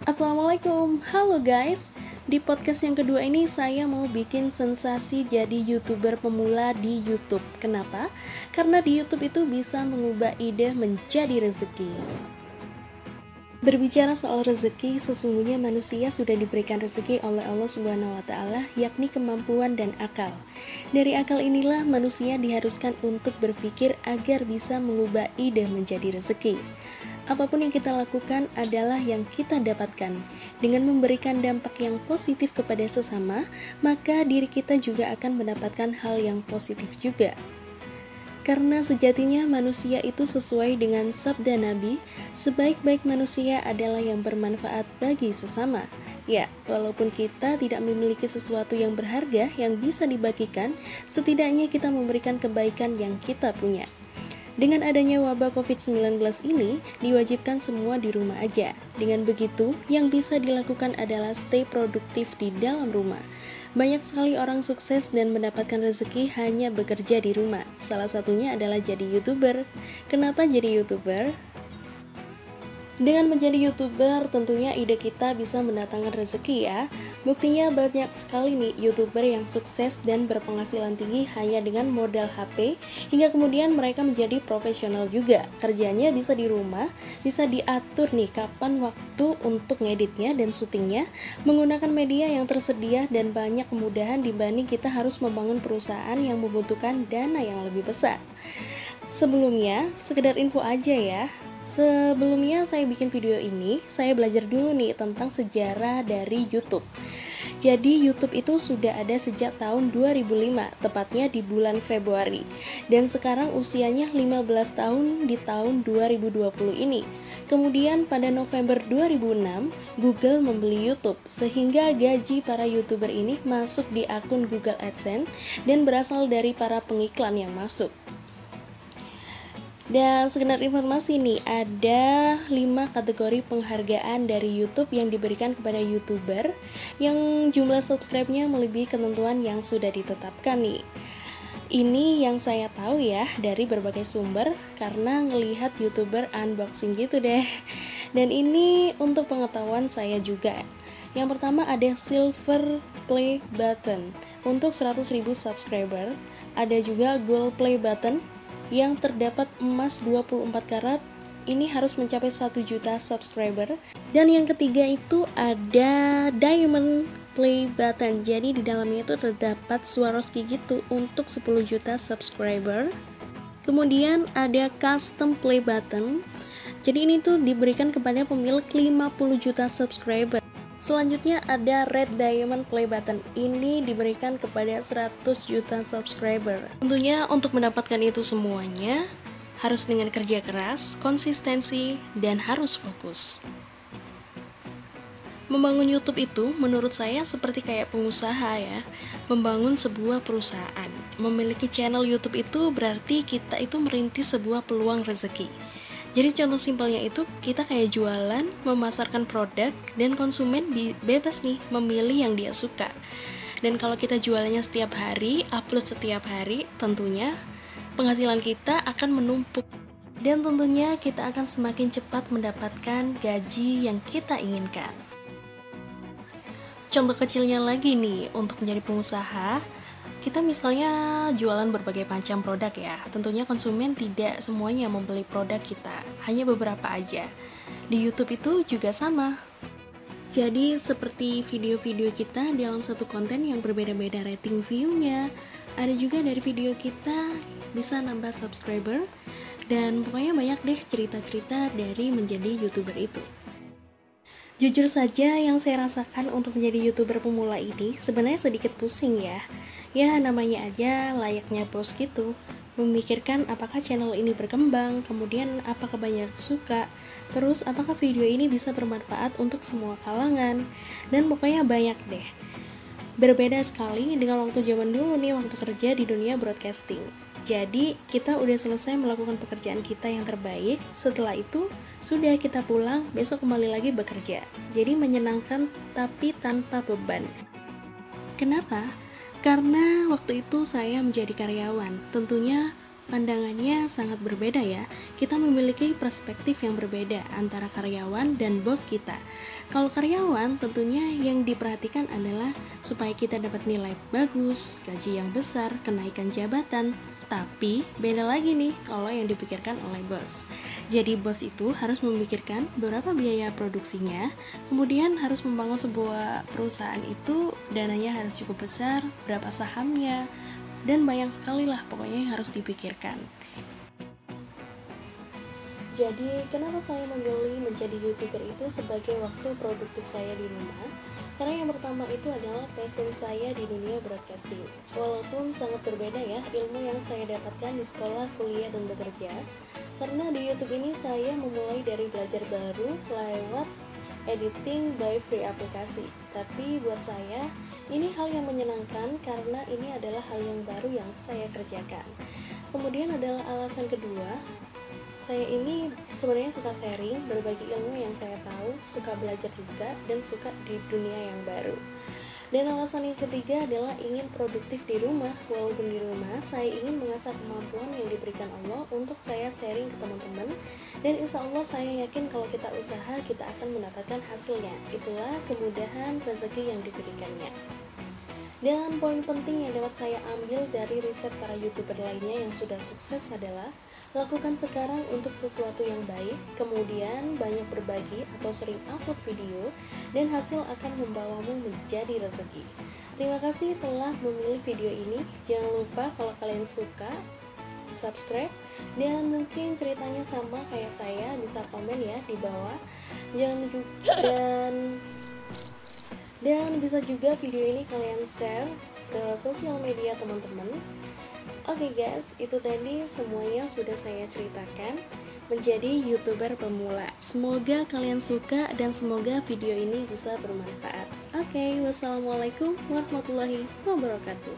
Assalamualaikum, halo guys. Di podcast yang kedua ini saya mau bikin sensasi jadi YouTuber pemula di YouTube. Kenapa? Karena di YouTube itu bisa mengubah ide menjadi rezeki. Berbicara soal rezeki, sesungguhnya manusia sudah diberikan rezeki oleh Allah Subhanahu wa Ta'ala, yakni kemampuan dan akal. Dari akal inilah manusia diharuskan untuk berpikir agar bisa mengubah ide menjadi rezeki. Apapun yang kita lakukan adalah yang kita dapatkan. Dengan memberikan dampak yang positif kepada sesama, maka diri kita juga akan mendapatkan hal yang positif juga. Karena sejatinya manusia itu sesuai dengan sabda Nabi, sebaik-baik manusia adalah yang bermanfaat bagi sesama. Ya, walaupun kita tidak memiliki sesuatu yang berharga yang bisa dibagikan, setidaknya kita memberikan kebaikan yang kita punya. Dengan adanya wabah COVID-19 ini, diwajibkan semua di rumah aja. Dengan begitu, yang bisa dilakukan adalah stay produktif di dalam rumah. Banyak sekali orang sukses dan mendapatkan rezeki hanya bekerja di rumah. Salah satunya adalah jadi YouTuber. Kenapa jadi YouTuber? Dengan menjadi YouTuber, tentunya ide kita bisa mendatangkan rezeki ya. Buktinya banyak sekali nih YouTuber yang sukses dan berpenghasilan tinggi hanya dengan modal HP, hingga kemudian mereka menjadi profesional juga. Kerjanya bisa di rumah, bisa diatur nih kapan waktu untuk ngeditnya dan syutingnya, menggunakan media yang tersedia dan banyak kemudahan dibanding kita harus membangun perusahaan yang membutuhkan dana yang lebih besar. Sebelumnya, sekedar info aja ya. Sebelumnya saya bikin video ini, saya belajar dulu nih tentang sejarah dari YouTube. Jadi YouTube itu sudah ada sejak tahun 2005, tepatnya di bulan Februari. Dan sekarang usianya 15 tahun di tahun 2020 ini. Kemudian pada November 2006, Google membeli YouTube, sehingga gaji para YouTuber ini masuk di akun Google AdSense dan berasal dari para pengiklan yang masuk. Dan sekedar informasi nih, ada 5 kategori penghargaan dari YouTube yang diberikan kepada YouTuber yang jumlah subscribe-nya melebihi ketentuan yang sudah ditetapkan nih. Ini yang saya tahu ya dari berbagai sumber karena ngelihat YouTuber unboxing gitu deh. Dan ini untuk pengetahuan saya juga. Yang pertama ada Silver Play Button untuk 100.000 subscriber. Ada juga Gold Play Button yang terdapat emas 24 karat, ini harus mencapai 1 juta subscriber. Dan yang ketiga itu ada Diamond Play Button, jadi di dalamnya itu terdapat Swarovski gitu untuk 10 juta subscriber. Kemudian ada Custom Play Button, jadi ini tuh diberikan kepada pemilik 50 juta subscriber. Selanjutnya ada Red Diamond Play Button, ini diberikan kepada 100 juta subscriber. Tentunya untuk mendapatkan itu semuanya harus dengan kerja keras, konsistensi, dan harus fokus. Membangun YouTube itu menurut saya seperti kayak pengusaha ya, membangun sebuah perusahaan. Memiliki channel YouTube itu berarti kita itu merintis sebuah peluang rezeki. Jadi contoh simpelnya itu kita kayak jualan, memasarkan produk, dan konsumen bebas nih memilih yang dia suka. Dan kalau kita jualannya setiap hari, upload setiap hari, tentunya penghasilan kita akan menumpuk. Dan tentunya kita akan semakin cepat mendapatkan gaji yang kita inginkan. Contoh kecilnya lagi nih, untuk menjadi pengusaha, kita misalnya jualan berbagai macam produk ya, tentunya konsumen tidak semuanya membeli produk kita, hanya beberapa aja. Di YouTube itu juga sama. Jadi seperti video-video kita dalam satu konten yang berbeda-beda rating view-nya, ada juga dari video kita bisa nambah subscriber, dan pokoknya banyak deh cerita-cerita dari menjadi YouTuber itu. Jujur saja yang saya rasakan untuk menjadi YouTuber pemula ini sebenarnya sedikit pusing ya. Ya namanya aja layaknya bos gitu, memikirkan apakah channel ini berkembang, kemudian apakah banyak suka, terus apakah video ini bisa bermanfaat untuk semua kalangan, dan pokoknya banyak deh. Berbeda sekali dengan waktu zaman dulu nih, waktu kerja di dunia broadcasting. Jadi kita udah selesai melakukan pekerjaan kita yang terbaik, setelah itu sudah kita pulang, besok kembali lagi bekerja. Jadi menyenangkan tapi tanpa beban. Kenapa? Karena waktu itu saya menjadi karyawan, tentunya pandangannya sangat berbeda ya. Kita memiliki perspektif yang berbeda antara karyawan dan bos kita. Kalau karyawan tentunya yang diperhatikan adalah supaya kita dapat nilai bagus, gaji yang besar, kenaikan jabatan. Tapi beda lagi nih kalau yang dipikirkan oleh bos. Jadi bos itu harus memikirkan berapa biaya produksinya, kemudian harus membangun sebuah perusahaan itu dananya harus cukup besar, berapa sahamnya, dan banyak sekali lah pokoknya yang harus dipikirkan. Jadi kenapa saya memilih menjadi YouTuber itu sebagai waktu produktif saya di rumah? Karena yang pertama itu adalah passion saya di dunia broadcasting. Walaupun sangat berbeda ya ilmu yang saya dapatkan di sekolah, kuliah, dan bekerja. Karena di YouTube ini saya memulai dari belajar baru lewat editing by free aplikasi. Tapi buat saya ini hal yang menyenangkan karena ini adalah hal yang baru yang saya kerjakan. Kemudian adalah alasan kedua, saya ini sebenarnya suka sharing, berbagi ilmu yang saya tahu, suka belajar juga, dan suka di dunia yang baru. Dan alasan yang ketiga adalah ingin produktif di rumah. Walaupun di rumah, saya ingin mengasah kemampuan yang diberikan Allah untuk saya sharing ke teman-teman. Dan insya Allah saya yakin kalau kita usaha, kita akan mendapatkan hasilnya. Itulah kemudahan rezeki yang diberikannya. Dan poin penting yang dapat saya ambil dari riset para YouTuber lainnya yang sudah sukses adalah lakukan sekarang untuk sesuatu yang baik, kemudian banyak berbagi atau sering upload video, dan hasil akan membawamu menjadi rezeki. Terima kasih telah memilih video ini. Jangan lupa kalau kalian suka, subscribe, dan mungkin ceritanya sama kayak saya bisa komen ya di bawah. Jangan juga dan bisa juga video ini kalian share ke sosial media teman-teman. Oke guys, itu tadi semuanya sudah saya ceritakan menjadi YouTuber pemula. Semoga kalian suka dan semoga video ini bisa bermanfaat. Oke, wassalamualaikum warahmatullahi wabarakatuh.